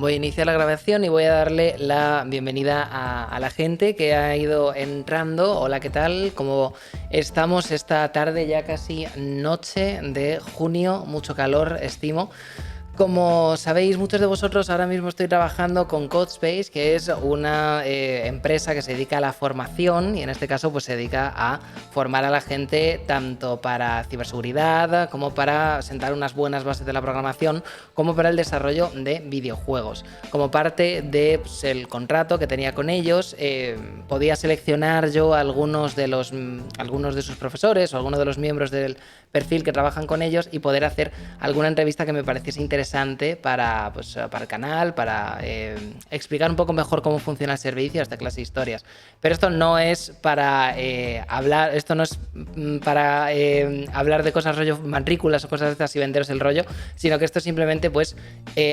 Voy a iniciar la grabación y voy a darle la bienvenida a la gente que ha ido entrando. Hola, ¿qué tal? ¿Cómo estamos esta tarde, ya casi noche de junio? Mucho calor, estimo. Como sabéis muchos de vosotros, ahora mismo estoy trabajando con Codespace, que es una empresa que se dedica a la formación y en este caso pues se dedica a formar a la gente tanto para ciberseguridad como para sentar unas buenas bases de la programación como para el desarrollo de videojuegos. Como parte de pues, el contrato que tenía con ellos, podía seleccionar yo algunos de sus profesores o algunos de los miembros del perfil que trabajan con ellos y poder hacer alguna entrevista que me pareciese interesante para el canal, para explicar un poco mejor cómo funciona el servicio, esta clase de historias. Pero esto no es para hablar de cosas rollo matrículas o cosas de estas y venderos el rollo, sino que esto es simplemente pues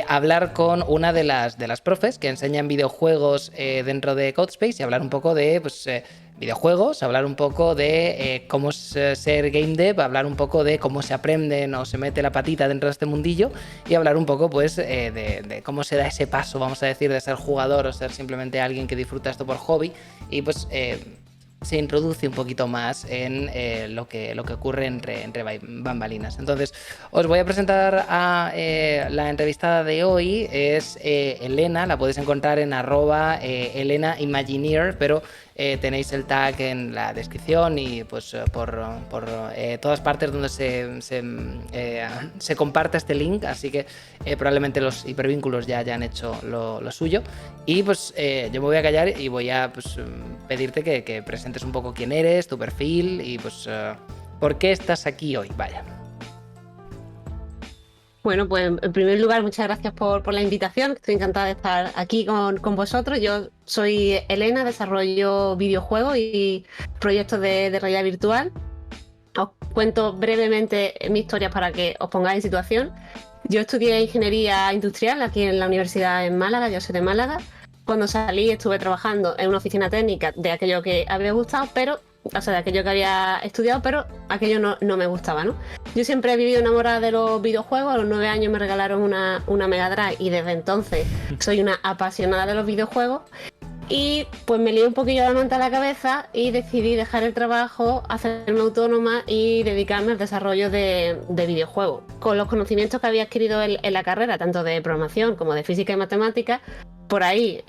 hablar con una de las profes que enseñan videojuegos dentro de Codespace y hablar un poco de videojuegos, hablar un poco de cómo ser game dev, hablar un poco de cómo se aprenden o se mete la patita dentro de este mundillo y hablar un poco pues de cómo se da ese paso, vamos a decir, de ser jugador o ser simplemente alguien que disfruta esto por hobby y pues se introduce un poquito más en lo que ocurre entre bambalinas. Entonces, os voy a presentar a la entrevistada de hoy, es Elena, la podéis encontrar en @ElenaImagineer, pero tenéis el tag en la descripción y pues por todas partes donde se comparte este link, así que probablemente los hipervínculos ya hayan hecho lo suyo. Y pues yo me voy a callar y voy a pedirte que presentes un poco quién eres, tu perfil y pues por qué estás aquí hoy. Vaya. Bueno, pues en primer lugar, muchas gracias por la invitación. Estoy encantada de estar aquí con vosotros. Yo soy Elena, desarrollo videojuegos y proyectos de realidad virtual. Os cuento brevemente mi historia para que os pongáis en situación. Yo estudié ingeniería industrial aquí en la universidad en Málaga, yo soy de Málaga. Cuando salí estuve trabajando en una oficina técnica de aquello que había gustado, de aquello que había estudiado, pero aquello no me gustaba, ¿no? Yo siempre he vivido enamorada de los videojuegos. A los 9 años me regalaron una Mega Drive y desde entonces soy una apasionada de los videojuegos. Y pues me lié un poquillo la manta a la cabeza y decidí dejar el trabajo, hacerme autónoma y dedicarme al desarrollo de videojuegos. Con los conocimientos que había adquirido en la carrera, tanto de programación como de física y matemáticas, por ahí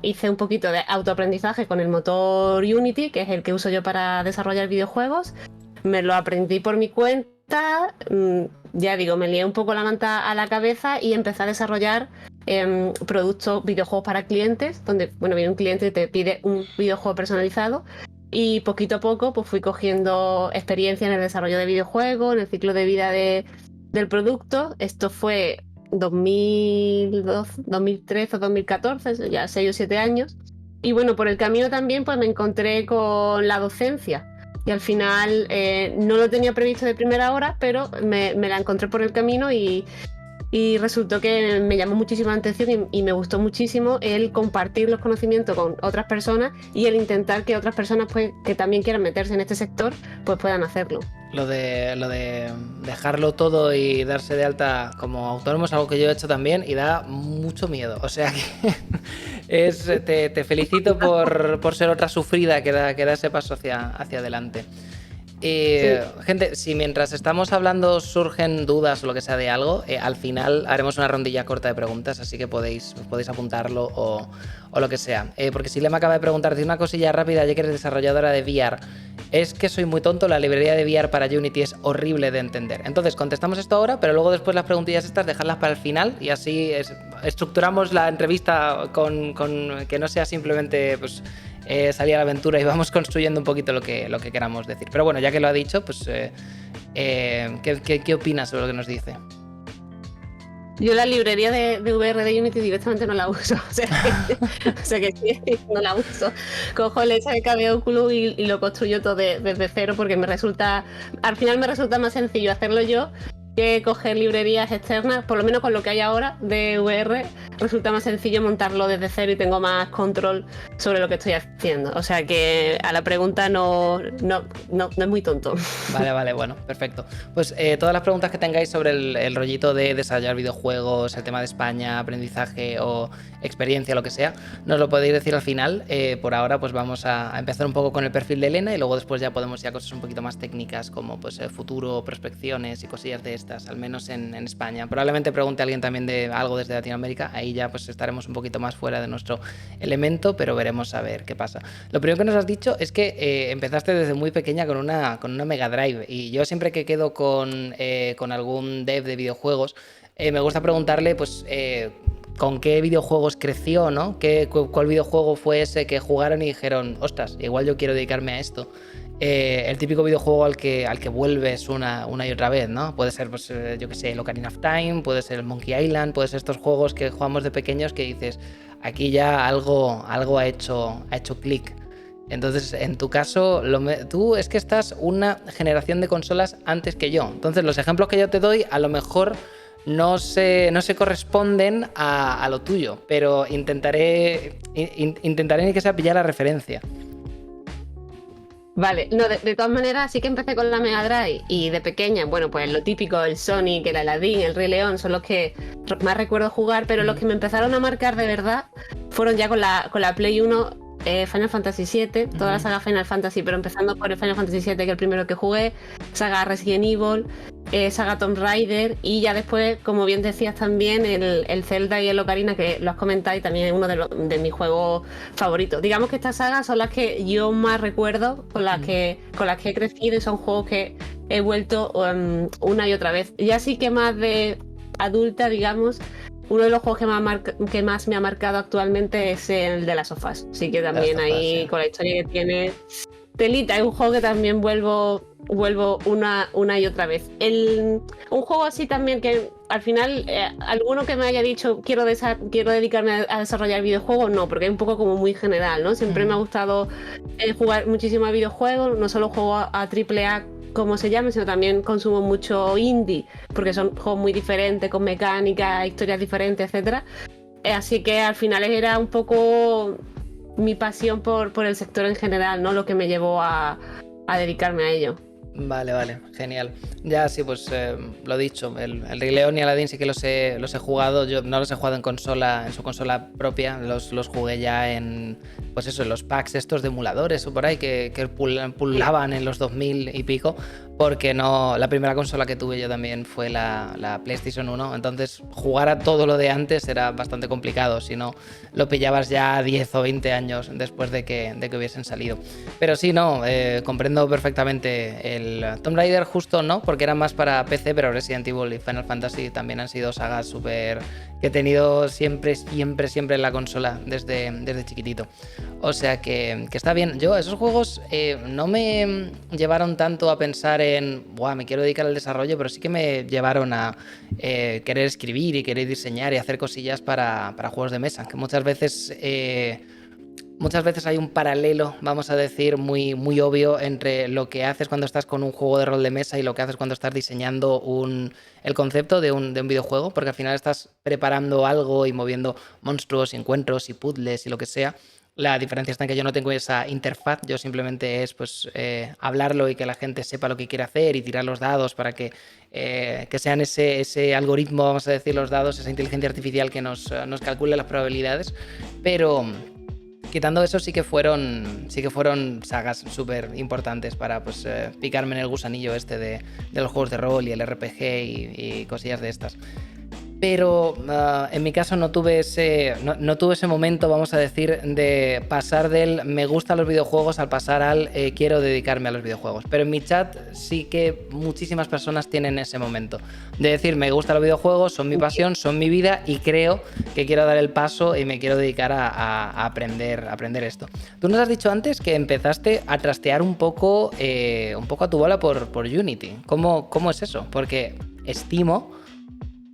hice un poquito de autoaprendizaje con el motor Unity, que es el que uso yo para desarrollar videojuegos. Me lo aprendí por mi cuenta, ya digo, me lié un poco la manta a la cabeza y empecé a desarrollar productos, videojuegos para clientes, donde viene un cliente y te pide un videojuego personalizado. Y poquito a poco pues fui cogiendo experiencia en el desarrollo de videojuegos, en el ciclo de vida del producto. Esto fue 2012, 2013 o 2014, ya 6 o 7 años. Y bueno, por el camino también pues me encontré con la docencia. Y al final no lo tenía previsto de primera hora, pero me la encontré por el camino y resultó que me llamó muchísimo la atención y me gustó muchísimo el compartir los conocimientos con otras personas y el intentar que otras personas pues, que también quieran meterse en este sector pues puedan hacerlo. Lo de dejarlo todo y darse de alta como autónomo es algo que yo he hecho también y da mucho miedo. O sea que te felicito por ser otra sufrida que da ese paso hacia adelante. Sí. Gente, si mientras estamos hablando surgen dudas o lo que sea de algo, al final haremos una rondilla corta de preguntas, así que podéis apuntarlo o lo que sea. Porque si le me acaba de preguntar, dice una cosilla rápida, ya que eres desarrolladora de VR. Es que soy muy tonto, la librería de VR para Unity es horrible de entender. Entonces contestamos esto ahora, pero luego después las preguntillas estas dejarlas para el final y así estructuramos la entrevista con que no sea simplemente pues salir a la aventura y vamos construyendo un poquito lo que queramos decir. Pero bueno, ya que lo ha dicho, pues ¿qué opinas sobre lo que nos dice? Yo la librería de VR de Unity directamente no la uso, o sea que sí, no la uso. Cojo el SDK Oculus y lo construyo todo desde cero porque al final me resulta más sencillo hacerlo yo que coger librerías externas, por lo menos con lo que hay ahora de VR, resulta más sencillo montarlo desde cero y tengo más control sobre lo que estoy haciendo. O sea que a la pregunta no es muy tonto. Vale, bueno, perfecto. Pues todas las preguntas que tengáis sobre el rollito de desarrollar videojuegos, el tema de España, aprendizaje o experiencia, lo que sea, nos lo podéis decir al final. Por ahora pues vamos a empezar un poco con el perfil de Elena y luego después ya podemos ir a cosas un poquito más técnicas como pues futuro, prospecciones y cosillas de estas, al menos en España. Probablemente pregunte a alguien también de algo desde Latinoamérica, ahí ya pues estaremos un poquito más fuera de nuestro elemento, pero veremos a ver qué pasa. Lo primero que nos has dicho es que empezaste desde muy pequeña con una Mega Drive, y yo siempre que quedo con algún dev de videojuegos, me gusta preguntarle pues con qué videojuegos creció, ¿no? ¿Cuál videojuego fue ese que jugaron y dijeron, ostras, igual yo quiero dedicarme a esto? El típico videojuego al que vuelves una y otra vez, ¿no? Puede ser, pues, yo que sé, el Ocarina of Time, puede ser el Monkey Island, puede ser estos juegos que jugamos de pequeños que dices, aquí ya algo ha hecho clic. Entonces, en tu caso, tú es que estás una generación de consolas antes que yo. Entonces, los ejemplos que yo te doy, a lo mejor no se corresponden a lo tuyo, pero intentaré ni que sea pillar la referencia. Vale, no, de todas maneras sí que empecé con la Mega Drive y de pequeña, bueno, pues lo típico, el Sonic, el Aladdin, el Rey León son los que más recuerdo jugar, pero los que me empezaron a marcar de verdad fueron ya con la Play 1, Final Fantasy VII, toda la saga Final Fantasy, pero empezando por el Final Fantasy VII, que es el primero que jugué, saga Resident Evil, saga Tomb Raider, y ya después, como bien decías también, el Zelda y el Ocarina, que lo has comentado y también es uno de mis juegos favoritos. Digamos que estas sagas son las que yo más recuerdo, con las que he crecido, y son juegos que he vuelto una y otra vez. Ya sí que más de adulta, digamos, uno de los juegos que más me ha marcado actualmente es el de las sofás. Sí que también ahí, sí, con la historia que tiene, telita, es un juego que también vuelvo una y otra vez. Un juego así también que al final, alguno que me haya dicho quiero dedicarme a desarrollar videojuegos, no, porque es un poco como muy general, ¿no? Siempre me ha gustado jugar muchísimo a videojuegos, no solo juego a AAA como se llame, sino también consumo mucho indie, porque son juegos muy diferentes, con mecánicas, historias diferentes, etcétera. Así que al final era un poco mi pasión por el sector en general, ¿no? Lo que me llevó a dedicarme a ello. Vale, genial. Ya sí, pues lo dicho, el Rey León y Aladdin sí que los he jugado. Yo no los he jugado en su consola propia, los jugué ya en, pues eso, en los packs estos de emuladores o por ahí que pulaban en los 2000 y pico, porque no, la primera consola que tuve yo también fue la PlayStation 1, entonces jugar a todo lo de antes era bastante complicado, si no lo pillabas ya 10 o 20 años después de que hubiesen salido. Pero sí, no, comprendo perfectamente el Tomb Raider justo no, porque era más para PC, pero Resident Evil y Final Fantasy también han sido sagas súper que he tenido siempre en la consola desde chiquitito. O sea que está bien. Yo, esos juegos no me llevaron tanto a pensar en, me quiero dedicar al desarrollo, pero sí que me llevaron a querer escribir y querer diseñar y hacer cosillas para juegos de mesa, que muchas veces hay un paralelo, vamos a decir, muy obvio entre lo que haces cuando estás con un juego de rol de mesa y lo que haces cuando estás diseñando el concepto de un videojuego, porque al final estás preparando algo y moviendo monstruos, encuentros y puzzles y lo que sea. La diferencia está en que yo no tengo esa interfaz, yo simplemente es pues hablarlo y que la gente sepa lo que quiere hacer y tirar los dados para que sean ese algoritmo, vamos a decir, los dados, esa inteligencia artificial que nos calcule las probabilidades, pero quitando eso sí que fueron sagas súper importantes para pues picarme en el gusanillo este de los juegos de rol y el RPG y cosillas de estas. Pero en mi caso no tuve ese momento, vamos a decir, de pasar del me gustan los videojuegos al pasar al quiero dedicarme a los videojuegos. Pero en mi chat sí que muchísimas personas tienen ese momento de decir me gustan los videojuegos, son mi pasión, son mi vida y creo que quiero dar el paso y me quiero dedicar a aprender esto. Tú nos has dicho antes que empezaste a trastear un poco a tu bola por Unity. ¿Cómo es eso? Porque estimo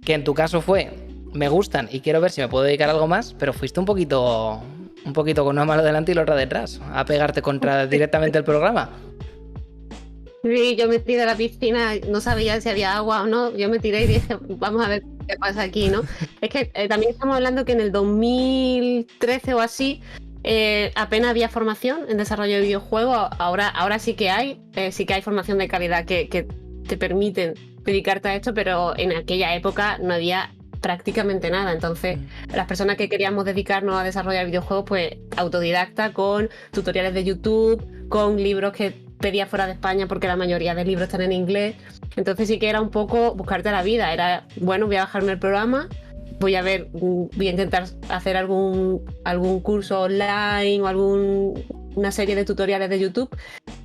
que en tu caso fue, me gustan y quiero ver si me puedo dedicar a algo más, pero fuiste un poquito con una mano delante y la otra detrás, a pegarte contra directamente el programa. Sí, yo me tiré a la piscina, no sabía si había agua o no, yo me tiré y dije, vamos a ver qué pasa aquí, ¿no? Es que también estamos hablando que en el 2013 o así apenas había formación en desarrollo de videojuegos, ahora sí que hay formación de calidad que te permiten dedicarte a esto, pero en aquella época no había prácticamente nada, entonces las personas que queríamos dedicarnos a desarrollar videojuegos, pues autodidacta con tutoriales de YouTube, con libros que pedía fuera de España porque la mayoría de libros están en inglés. Entonces sí que era un poco buscarte la vida. Era, bueno, voy a bajarme el programa, voy a ver, voy a intentar hacer algún curso online o una serie de tutoriales de YouTube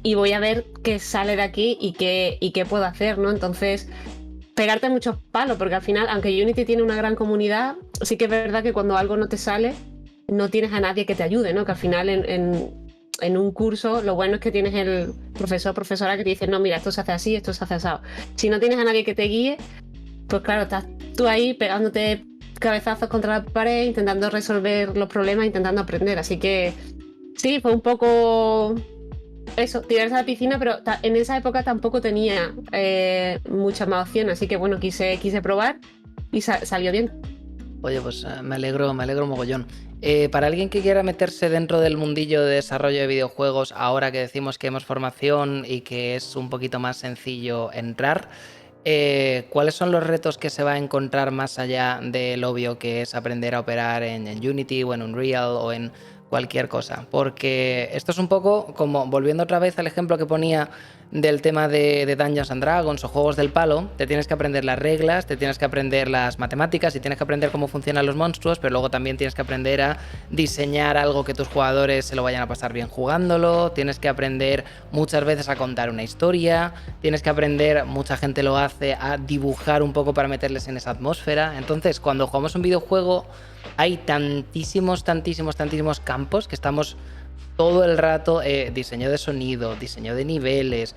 y voy a ver qué sale de aquí y qué puedo hacer, ¿no? Entonces, pegarte muchos palos, porque al final, aunque Unity tiene una gran comunidad, sí que es verdad que cuando algo no te sale, no tienes a nadie que te ayude, ¿no? Que al final en un curso lo bueno es que tienes el profesor o profesora que te dice, no, mira, esto se hace así, esto se hace asado. Si no tienes a nadie que te guíe, pues claro, estás tú ahí pegándote cabezazos contra la pared, intentando resolver los problemas, intentando aprender. Así que sí, fue un poco eso, tirarse a la piscina, pero en esa época tampoco tenía muchas más opciones. Así que bueno, quise probar y salió bien. Oye, pues me alegro mogollón. Para alguien que quiera meterse dentro del mundillo de desarrollo de videojuegos, ahora que decimos que hemos formación y que es un poquito más sencillo entrar, ¿cuáles son los retos que se va a encontrar más allá del obvio que es aprender a operar en Unity o en Unreal o en cualquier cosa? Porque esto es un poco como, volviendo otra vez al ejemplo que ponía del tema de Dungeons and Dragons o juegos del palo, te tienes que aprender las reglas, te tienes que aprender las matemáticas y tienes que aprender cómo funcionan los monstruos, pero luego también tienes que aprender a diseñar algo que tus jugadores se lo vayan a pasar bien jugándolo, tienes que aprender muchas veces a contar una historia, tienes que aprender, mucha gente lo hace, a dibujar un poco para meterles en esa atmósfera. Entonces, cuando jugamos un videojuego hay tantísimos campos que estamos todo el rato, diseño de sonido, diseño de niveles,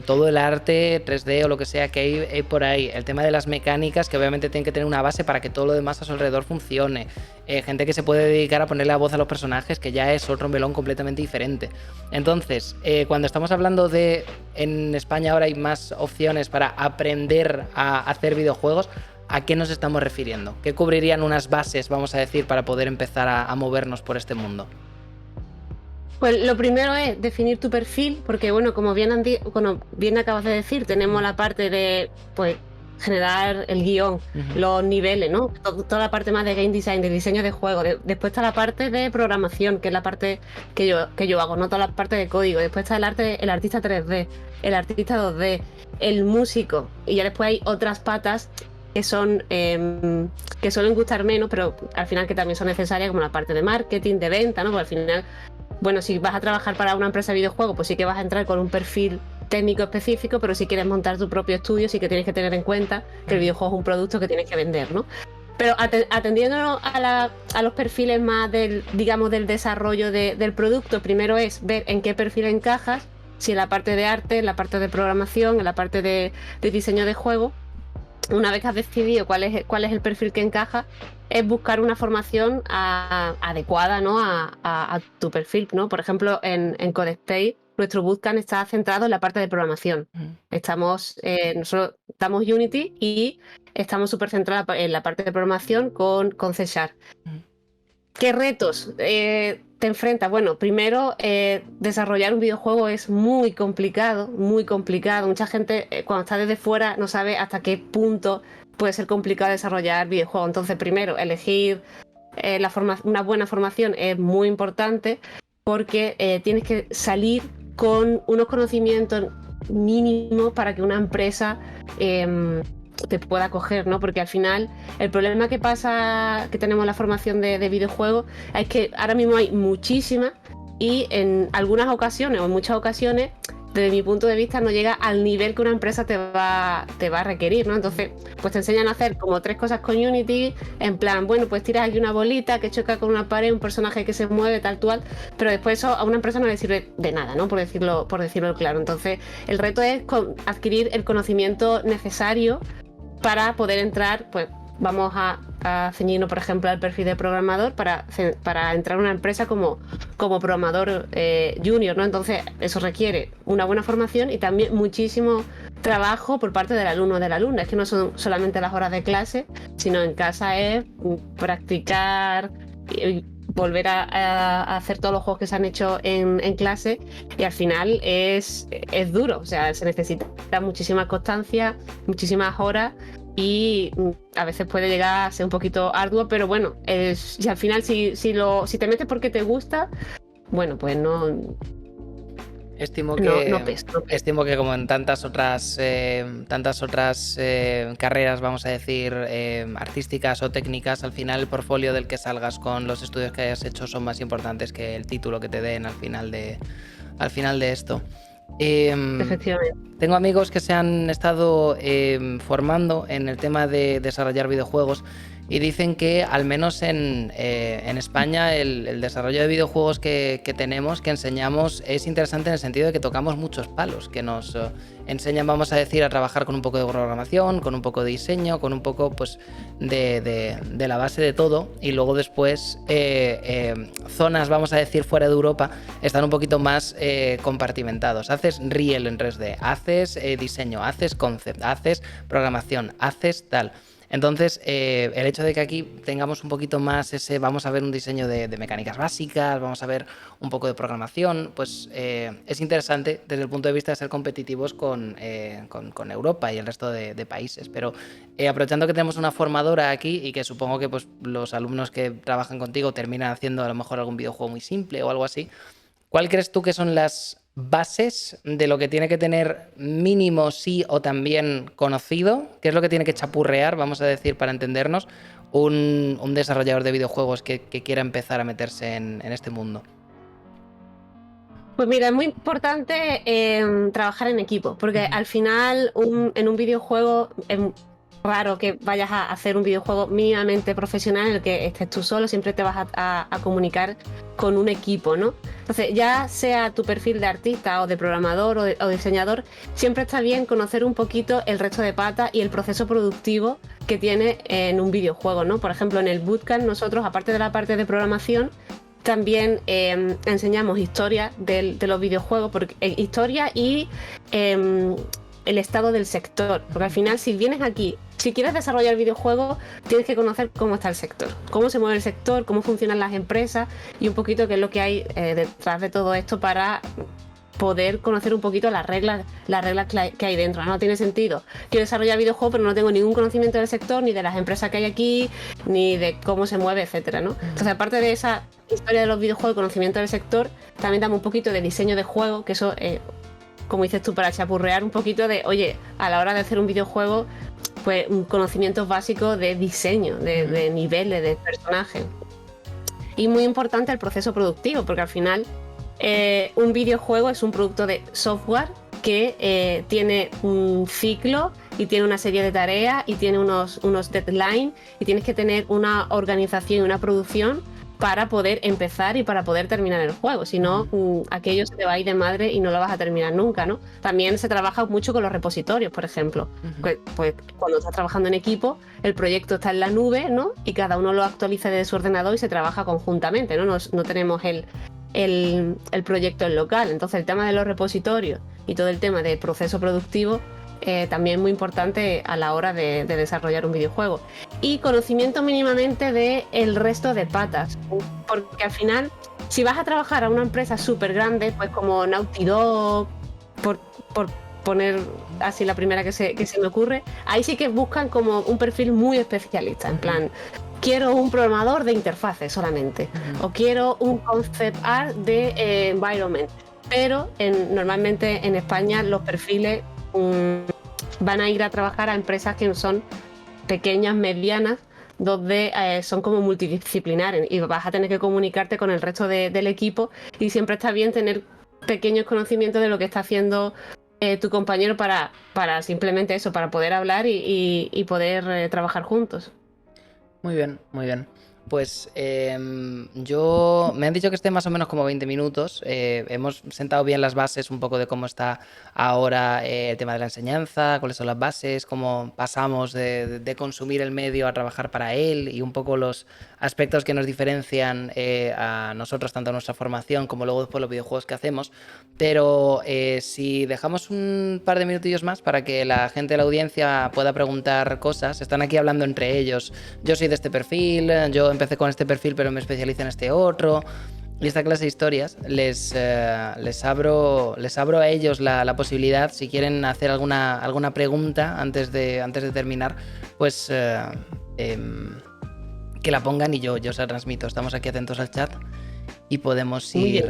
todo el arte 3D o lo que sea que hay por ahí, el tema de las mecánicas que obviamente tienen que tener una base para que todo lo demás a su alrededor funcione, gente que se puede dedicar a ponerle la voz a los personajes, que ya es otro melón completamente diferente. Entonces, cuando estamos hablando de, en España ahora hay más opciones para aprender a hacer videojuegos, ¿a qué nos estamos refiriendo? ¿Qué cubrirían unas bases, vamos a decir, para poder empezar a movernos por este mundo? Pues lo primero es definir tu perfil, porque bueno, como bien acabas de decir, tenemos la parte de pues generar el guión, los niveles, ¿no? Toda la parte más de game design, de diseño de juego. Después está la parte de programación, que es la parte que yo hago, no toda la parte de código. Después está el artista 3D, el artista 2D, el músico. Y ya después hay otras patas que que suelen gustar menos, pero al final que también son necesarias, como la parte de marketing, de venta, ¿no? Porque al final, bueno, si vas a trabajar para una empresa de videojuegos, pues sí que vas a entrar con un perfil técnico específico, pero si quieres montar tu propio estudio, sí que tienes que tener en cuenta que el videojuego es un producto que tienes que vender, ¿no? Pero atendiéndonos a los perfiles más del desarrollo del producto, primero es ver en qué perfil encajas, si en la parte de arte, en la parte de programación, en la parte de diseño de juego. Una vez que has decidido cuál es el perfil que encaja, es buscar una formación adecuada, ¿no? a tu perfil, ¿no? Por ejemplo, en Codespace, nuestro bootcamp está centrado en la parte de programación. Nosotros damos Unity y estamos súper centrados en la parte de programación con C#. ¿Qué retos te enfrentas? Bueno, primero, desarrollar un videojuego es muy complicado, muy complicado. Mucha gente, cuando está desde fuera, no sabe hasta qué punto puede ser complicado desarrollar videojuegos. Entonces, primero, elegir una buena formación es muy importante porque tienes que salir con unos conocimientos mínimos para que una empresa te pueda coger, ¿no? Porque al final el problema que tenemos en la formación de videojuegos es que ahora mismo hay muchísimas y en algunas ocasiones o en muchas ocasiones, desde mi punto de vista, no llega al nivel que una empresa te va a requerir, ¿no? Entonces, pues te enseñan a hacer como 3 cosas con Unity, en plan, bueno, pues tiras aquí una bolita que choca con una pared, un personaje que se mueve, tal, pero después eso a una empresa no le sirve de nada, ¿no? Por decirlo claro. Entonces, el reto es adquirir el conocimiento necesario para poder entrar, pues, vamos a ceñirnos, por ejemplo, al perfil de programador para entrar a una empresa como programador junior, ¿no? Entonces, eso requiere una buena formación y también muchísimo trabajo por parte del alumno o de la alumna. Es que no son solamente las horas de clase, sino en casa es practicar y volver a hacer todos los juegos que se han hecho en clase, y al final es duro, o sea, se necesita muchísima constancia, muchísimas horas, y a veces puede llegar a ser un poquito arduo, pero bueno, y al final si te metes porque te gusta, bueno, pues no Estimo pesa. estimo que como en tantas otras carreras, vamos a decir, artísticas o técnicas, al final el portfolio del que salgas con los estudios que hayas hecho son más importantes que el título que te den al final de esto. Efectivamente. Tengo amigos que se han estado formando en el tema de desarrollar videojuegos y dicen que al menos en España el desarrollo de videojuegos que tenemos, que enseñamos, es interesante en el sentido de que tocamos muchos palos, que nos enseñan, vamos a decir, a trabajar con un poco de programación, con un poco de diseño, con un poco pues de la base de todo, y luego después zonas, vamos a decir, fuera de Europa están un poquito más compartimentados. Haces Riel en 3D, haces diseño, haces concept, haces programación, haces tal. Entonces, el hecho de que aquí tengamos un poquito más vamos a ver un diseño de mecánicas básicas, vamos a ver un poco de programación, pues es interesante desde el punto de vista de ser competitivos con Europa y el resto de países. Pero aprovechando que tenemos una formadora aquí y que supongo que pues, los alumnos que trabajan contigo terminan haciendo a lo mejor algún videojuego muy simple o algo así, ¿cuál crees tú que son las bases de lo que tiene que tener mínimo sí o también conocido? ¿Qué es lo que tiene que chapurrear, vamos a decir, para entendernos, un desarrollador de videojuegos que quiera empezar a meterse en este mundo? Pues mira, es muy importante trabajar en equipo, porque al final en un videojuego es raro que vayas a hacer un videojuego mínimamente profesional en el que estés tú solo, siempre te vas a comunicar con un equipo, ¿no? Entonces, ya sea tu perfil de artista o de programador o diseñador, siempre está bien conocer un poquito el resto de patas y el proceso productivo que tiene en un videojuego, ¿no? Por ejemplo, en el bootcamp nosotros, aparte de la parte de programación, también enseñamos historia de los videojuegos, historia y el estado del sector, porque al final si vienes aquí, si quieres desarrollar videojuegos, tienes que conocer cómo está el sector, cómo se mueve el sector, cómo funcionan las empresas y un poquito qué es lo que hay detrás de todo esto para poder conocer un poquito las reglas que hay dentro. No tiene sentido. Quiero desarrollar videojuegos, pero no tengo ningún conocimiento del sector, ni de las empresas que hay aquí, ni de cómo se mueve, etcétera, ¿no? Entonces, aparte de esa historia de los videojuegos, conocimiento del sector, también damos un poquito de diseño de juego, que eso, como dices tú, para chapurrear un poquito de, oye, a la hora de hacer un videojuego, pues conocimientos básicos de diseño, de niveles, de personajes. Y muy importante el proceso productivo, porque al final un videojuego es un producto de software que tiene un ciclo y tiene una serie de tareas y tiene unos deadlines, y tienes que tener una organización y una producción para poder empezar y para poder terminar el juego. Si no, aquello se te va a ir de madre y no lo vas a terminar nunca, ¿no? También se trabaja mucho con los repositorios, por ejemplo. Pues cuando estás trabajando en equipo, el proyecto está en la nube, ¿no? Y cada uno lo actualiza desde su ordenador y se trabaja conjuntamente, ¿no? No tenemos el proyecto en local. Entonces, el tema de los repositorios y todo el tema de proceso productivo también muy importante a la hora de desarrollar un videojuego. Y conocimiento mínimamente del resto de patas, porque al final, si vas a trabajar a una empresa súper grande, pues como Naughty Dog, por poner así la primera que se me ocurre, ahí sí que buscan como un perfil muy especialista, en plan, quiero un programador de interfaces solamente, o quiero un concept art de environment. Pero normalmente en España los perfiles van a ir a trabajar a empresas que son pequeñas, medianas, donde son como multidisciplinares y vas a tener que comunicarte con el resto del equipo, y siempre está bien tener pequeños conocimientos de lo que está haciendo tu compañero para simplemente eso, para poder hablar y poder trabajar juntos. Muy bien, muy bien. Pues me han dicho que esté más o menos como 20 minutos. Hemos sentado bien las bases un poco de cómo está ahora el tema de la enseñanza, cuáles son las bases, cómo pasamos de consumir el medio a trabajar para él y un poco los aspectos que nos diferencian a nosotros, tanto en nuestra formación como luego después los videojuegos que hacemos. Pero si dejamos un par de minutillos más para que la gente de la audiencia pueda preguntar cosas, están aquí hablando entre ellos. Yo soy de este perfil, yo empecé con este perfil pero me especializo en este otro. Y esta clase de historias les abro a ellos la posibilidad, si quieren hacer alguna pregunta antes de terminar, pues que la pongan y yo se la transmito. Estamos aquí atentos al chat y podemos ir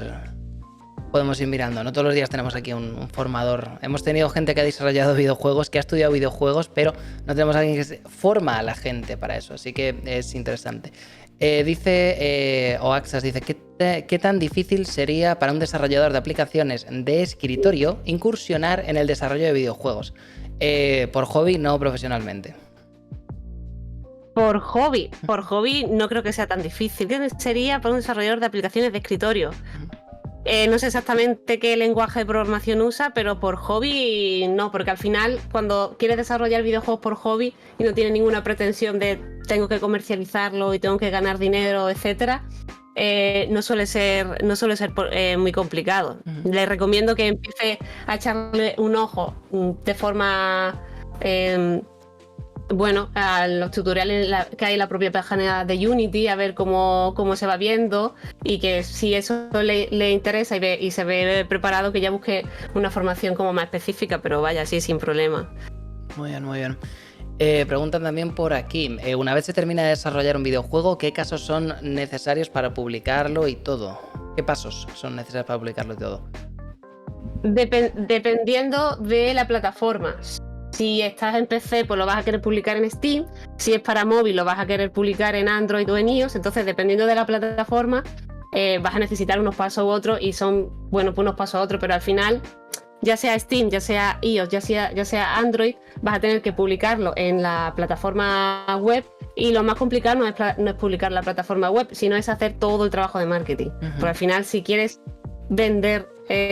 mirando. No todos los días tenemos aquí un formador. Hemos tenido gente que ha desarrollado videojuegos, que ha estudiado videojuegos, pero no tenemos a alguien que forma a la gente para eso. Así que es interesante. Dice Oaxas, dice, ¿qué tan difícil sería para un desarrollador de aplicaciones de escritorio incursionar en el desarrollo de videojuegos? Por hobby, no profesionalmente. Por hobby no creo que sea tan difícil. ¿Qué sería para un desarrollador de aplicaciones de escritorio? No sé exactamente qué lenguaje de programación usa, pero por hobby no, porque al final cuando quieres desarrollar videojuegos por hobby y no tienes ninguna pretensión de tengo que comercializarlo y tengo que ganar dinero, etcétera, no suele ser muy complicado. Le recomiendo que empiece a echarle un ojo de forma a los tutoriales que hay en la propia página de Unity, a ver cómo se va viendo, y que si eso le interesa y se ve preparado, que ya busque una formación como más específica, pero vaya, así sin problema. Muy bien, muy bien. Preguntan también por aquí, una vez se termina de desarrollar un videojuego, ¿qué casos son necesarios para publicarlo y todo? ¿Qué pasos son necesarios para publicarlo y todo? Dependiendo de la plataforma. Si estás en PC, pues lo vas a querer publicar en Steam. Si es para móvil, lo vas a querer publicar en Android o en iOS. Entonces, dependiendo de la plataforma, vas a necesitar unos pasos u otros, y son, pues unos pasos a otros, pero al final, ya sea Steam, ya sea iOS, ya sea Android, vas a tener que publicarlo en la plataforma web, y lo más complicado no es publicar la plataforma web, sino es hacer todo el trabajo de marketing. Porque al final, si quieres vender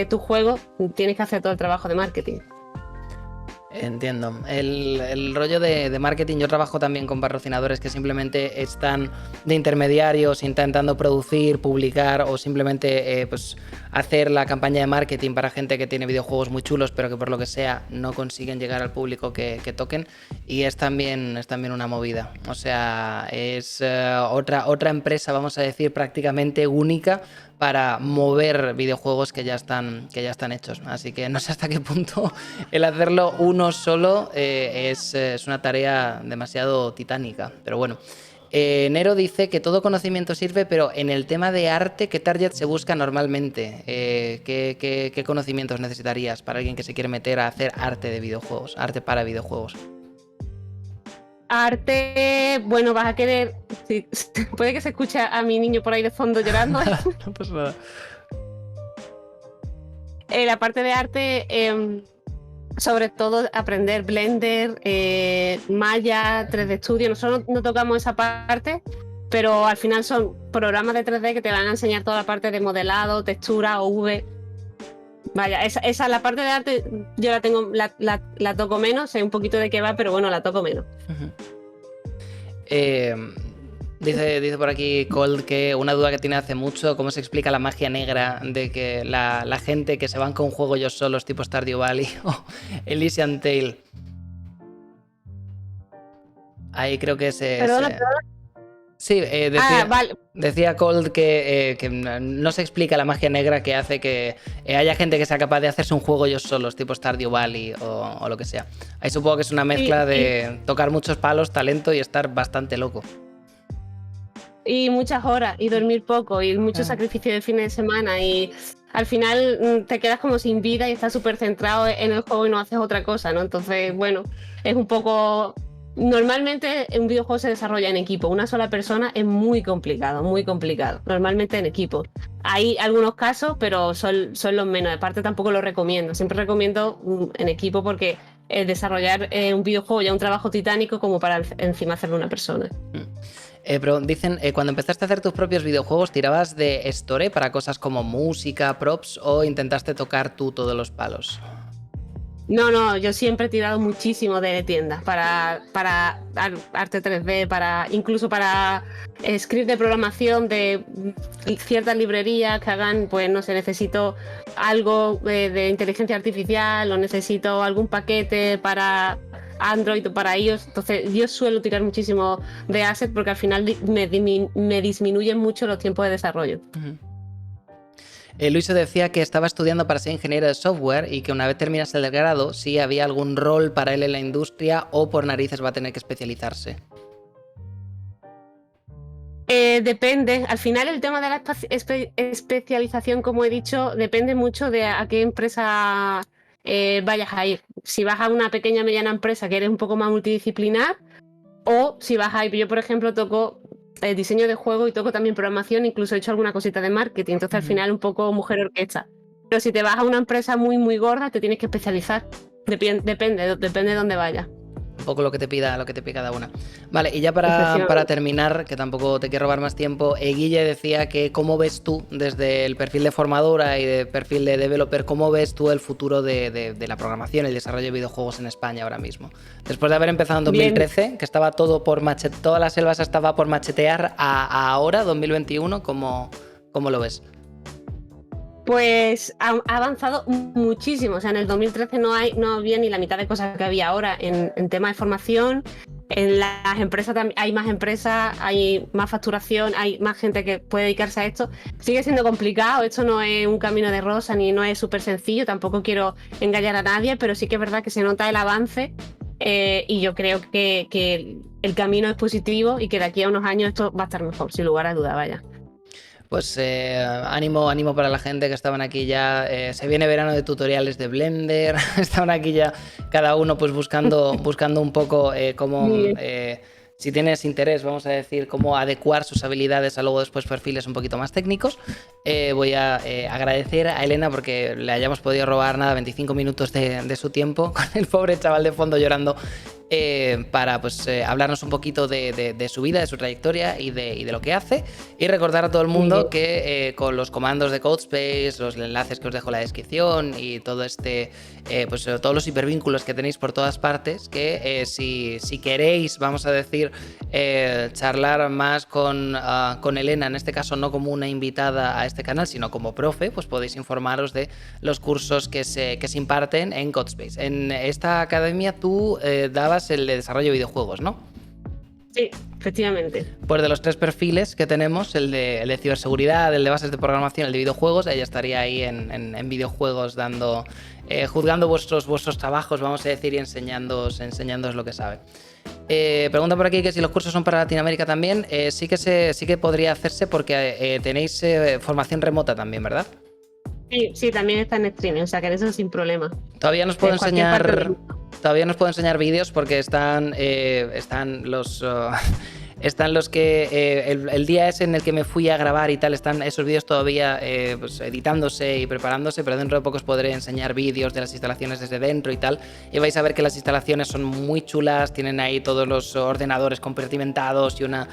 tu juego, tienes que hacer todo el trabajo de marketing. Entiendo. El rollo de marketing, yo trabajo también con patrocinadores que simplemente están de intermediarios intentando producir, publicar o simplemente pues hacer la campaña de marketing para gente que tiene videojuegos muy chulos pero que por lo que sea no consiguen llegar al público que toquen, y es también una movida. O sea, es otra empresa, vamos a decir, prácticamente única para mover videojuegos que ya están hechos. Así que no sé hasta qué punto el hacerlo uno solo es una tarea demasiado titánica. Pero bueno. Nero dice que todo conocimiento sirve, pero en el tema de arte, ¿qué target se busca normalmente? ¿Qué conocimientos necesitarías para alguien que se quiere meter a hacer arte de videojuegos, arte para videojuegos? Arte, bueno, vas a querer... Sí, puede que se escuche a mi niño por ahí de fondo llorando. No pasa nada. La parte de arte, sobre todo aprender Blender, Maya, 3D Studio. Nosotros no tocamos esa parte, pero al final son programas de 3D que te van a enseñar toda la parte de modelado, textura, OV. Vaya, esa la parte de arte yo la tengo, la toco menos, sé un poquito de qué va, pero bueno, la toco menos. Dice por aquí Cold que una duda que tiene hace mucho, ¿cómo se explica la magia negra de que la gente que se van con un juego ellos solos tipo Stardew Valley o Elysian Tale? Ahí creo que Perdona. Sí, decía Cold que no se explica la magia negra que hace que haya gente que sea capaz de hacerse un juego ellos solos, tipo Stardew Valley o lo que sea. Ahí supongo que es una mezcla de tocar muchos palos, talento y estar bastante loco. Y muchas horas, y dormir poco, y mucho sacrificio de fines de semana, y al final te quedas como sin vida y estás súper centrado en el juego y no haces otra cosa, ¿no? Entonces, bueno, es un poco... Normalmente un videojuego se desarrolla en equipo. Una sola persona es muy complicado, muy complicado. Normalmente en equipo. Hay algunos casos, pero son los menos. Aparte tampoco lo recomiendo. Siempre recomiendo en equipo, porque desarrollar un videojuego ya es un trabajo titánico como para encima hacerlo una persona. Pero dicen, cuando empezaste a hacer tus propios videojuegos, ¿tirabas de Store para cosas como música, props, o intentaste tocar tú todos los palos? No, yo siempre he tirado muchísimo de tiendas para arte 3D, incluso para script de programación de ciertas librerías que hagan, pues no sé, necesito algo de inteligencia artificial o necesito algún paquete para Android o para iOS. Entonces yo suelo tirar muchísimo de assets porque al final me disminuyen mucho los tiempos de desarrollo. Uh-huh. Luiso decía que estaba estudiando para ser ingeniero de software y que una vez terminase el grado, si había algún rol para él en la industria o por narices va a tener que especializarse. Depende. Al final el tema de la especialización, como he dicho, depende mucho de a qué empresa vayas a ir. Si vas a una pequeña mediana empresa que eres un poco más multidisciplinar, o si vas a ir, yo por ejemplo toco diseño de juego y toco también programación, incluso he hecho alguna cosita de marketing, entonces al final un poco mujer orquesta. Pero si te vas a una empresa muy muy gorda, te tienes que especializar. Depende de dónde vayas. Un poco lo que te pida cada una. Vale, y ya para terminar, que tampoco te quiero robar más tiempo, Guille decía que cómo ves tú, desde el perfil de formadora y de perfil de developer, cómo ves tú el futuro de la programación y el desarrollo de videojuegos en España ahora mismo. Después de haber empezado en 2013, bien, que estaba todo por toda la selva se estaba por machetear, a ahora, 2021, ¿cómo lo ves? Pues ha avanzado muchísimo. O sea, en el 2013 no había ni la mitad de cosas que había ahora en tema de formación. En las empresas también hay más empresas, hay más facturación, hay más gente que puede dedicarse a esto. Sigue siendo complicado, esto no es un camino de rosa ni no es súper sencillo, tampoco quiero engañar a nadie, pero sí que es verdad que se nota el avance y yo creo que el camino es positivo y que de aquí a unos años esto va a estar mejor, sin lugar a duda, vaya. Pues ánimo para la gente que estaban aquí ya. Se viene verano de tutoriales de Blender. Estaban aquí ya cada uno pues buscando un poco cómo... si tienes interés, vamos a decir, cómo adecuar sus habilidades a luego después perfiles un poquito más técnicos. Voy a agradecer a Elena porque le hayamos podido robar 25 minutos de su tiempo con el pobre chaval de fondo llorando. Para pues hablarnos un poquito de su vida, de su trayectoria y de lo que hace, y recordar a todo el mundo que con los comandos de CodeSpace, los enlaces que os dejo en la descripción y todo pues todos los hipervínculos que tenéis por todas partes, que si queréis, vamos a decir, charlar más con Elena, en este caso no como una invitada a este canal, sino como profe, pues podéis informaros de los cursos que se imparten en CodeSpace. En esta academia tú dabas el de desarrollo de videojuegos, ¿no? Sí, efectivamente. Pues de los 3 perfiles que tenemos, el de ciberseguridad, el de bases de programación, el de videojuegos, ella estaría ahí en videojuegos juzgando vuestros trabajos, vamos a decir, y enseñándoos lo que sabe. Pregunta por aquí que si los cursos son para Latinoamérica también. Sí que podría hacerse porque tenéis formación remota también, ¿verdad? Sí, también está en streaming, o sea que en eso sin problema. Todavía nos puedo enseñar vídeos porque están los que el día ese en el que me fui a grabar y tal, están esos vídeos todavía pues, editándose y preparándose, pero dentro de poco os podré enseñar vídeos de las instalaciones desde dentro y tal, y vais a ver que las instalaciones son muy chulas, tienen ahí todos los ordenadores compartimentados y una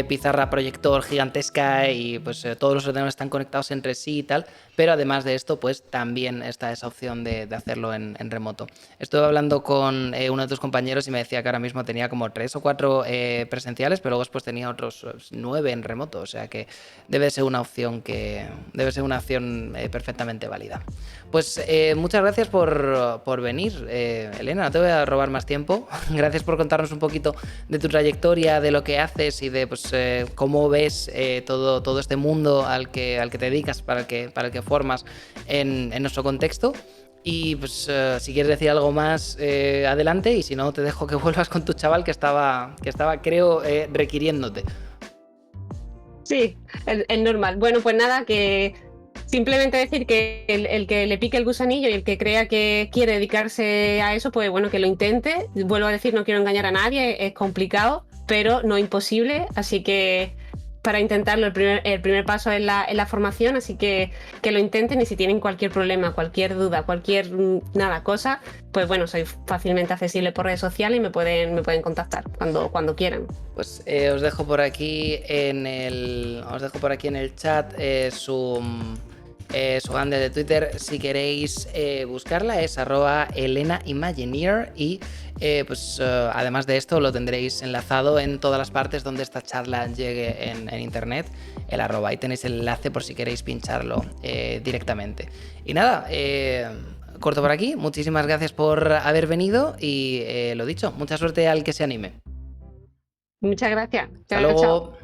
pizarra proyector gigantesca y pues todos los ordenadores están conectados entre sí y tal, pero además de esto pues también está esa opción de hacerlo en remoto. Estuve hablando con uno de tus compañeros y me decía que ahora mismo tenía como 3 o 4 presenciales, pero luego después tenía otros 9 en remoto, o sea que debe ser una opción perfectamente válida. Pues muchas gracias por venir, Elena, no te voy a robar más tiempo. Gracias por contarnos un poquito de tu trayectoria, de lo que haces y de pues, cómo ves todo este mundo al que te dedicas, para el que formas en nuestro contexto. Y pues si quieres decir algo más, adelante, y si no, te dejo que vuelvas con tu chaval que estaba creo, requiriéndote. Sí, es normal. Bueno, pues nada, que simplemente decir que el que le pique el gusanillo y el que crea que quiere dedicarse a eso, pues bueno, que lo intente. Vuelvo a decir, no quiero engañar a nadie, es complicado, pero no imposible, así que para intentarlo. El primer paso es la formación, así que lo intenten, y si tienen cualquier problema, cualquier duda, cualquier cosa, pues bueno, soy fácilmente accesible por redes sociales y me pueden contactar cuando quieran. Pues os dejo por aquí en el chat su handle de Twitter. Si queréis buscarla es @ElenaImagineer, y además de esto lo tendréis enlazado en todas las partes donde esta charla llegue en internet, el arroba, ahí tenéis el enlace por si queréis pincharlo directamente. Y nada, corto por aquí. Muchísimas gracias por haber venido y lo dicho, mucha suerte al que se anime. Muchas gracias. Hasta luego.